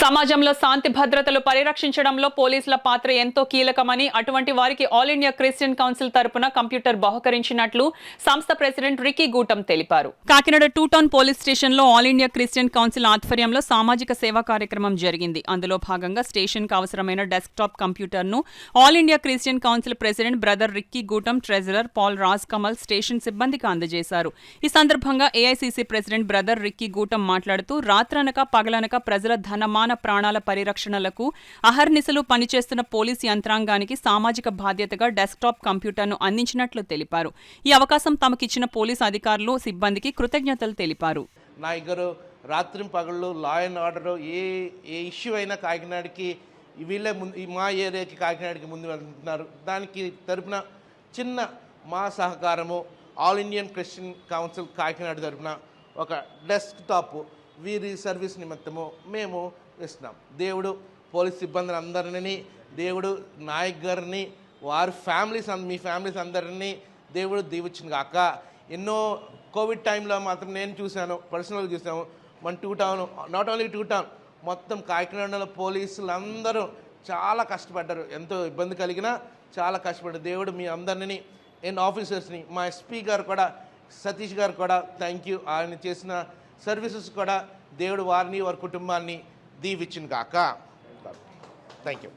సమాజంలో శాంతి భద్రతలు పరిరక్షించడంలో పోలీసుల పాత్ర ఎంతో కీలకమని అటువంటి వారికి ఆల్ ఇండియా క్రిస్టియన్ కౌన్సిల్ తరపున కంప్యూటర్ బహుకరించినట్లు సంస్థ ప్రెసిడెంట్ రిక్కీ గూటం తెలిపారు. కాకినాడ 2 టౌన్ పోలీస్ స్టేషన్లో ఆల్ ఇండియా క్రిస్టియన్ కౌన్సిల్ ఆధ్వర్యంలో సామాజిక సేవా కార్యక్రమం జరిగింది. అందులో భాగంగా స్టేషన్కు అవసరమైన డెస్క్టాప్ కంప్యూటర్ను all India Christian council president brother Ricky Gootam, treasurer Paul Raj Kamal station సిబ్బందికి అందజేశారు. ఈ సందర్భంగా AICC president brother Ricky Gootam మాట్లాడుతూ రాత్రనక పగలనక ప్రజల ధనమాన ప్రాణాల పరిరక్షణలకు అహర్నిశలు పనిచేస్తున్న పోలీసు యంత్రాంగానికి సామాజిక బాధ్యతగా డెస్క్టాప్ కంప్యూటర్ను అందించినట్లు తెలిపారు. ఈ అవకాశం తమకిచ్చిన పోలీసు అధికారులు, సిబ్బందికి కృతజ్ఞతలు తెలిపారు. నాయకులు రాత్రి పగళ్ళు law and order A issue అయినా కాకినాడకి వీళ్ళే ముందు, మా ఏరియాకి కాకినాడకి ముందు వెళ్తున్నారు. దానికి తరపున చిన్న మా సహకారము all Indian Christian council Kakinada తరపున ఒక డెస్క్టాప్ వీరి సర్వీస్ నిమిత్తము మేము ఇస్తున్నాం. దేవుడు పోలీస్ సిబ్బందిని అందరినీ, దేవుడు నాయక్ గారిని, వారి ఫ్యామిలీస్ మీ ఫ్యామిలీస్ అందరినీ దేవుడు దీవించింది కాక. ఎన్నో కోవిడ్ టైంలో మాత్రం నేను చూశాను, పర్సనల్గా చూసాము. మన 2 టౌన్, నాట్ ఓన్లీ 2 టౌన్, మొత్తం కాకినాడలో పోలీసులు అందరూ చాలా కష్టపడ్డారు. ఎంతో ఇబ్బంది కలిగినా చాలా కష్టపడ్డారు. దేవుడు మీ అందరినీ, ఆఫీసర్స్ని, మా ఎస్పీ గారు కూడా, సతీష్ గారు కూడా థ్యాంక్ యూ. ఆయన చేసిన సర్వీసెస్ కూడా దేవుడు వారిని, వారి కుటుంబాన్ని దీవించిన కాక. Thank you.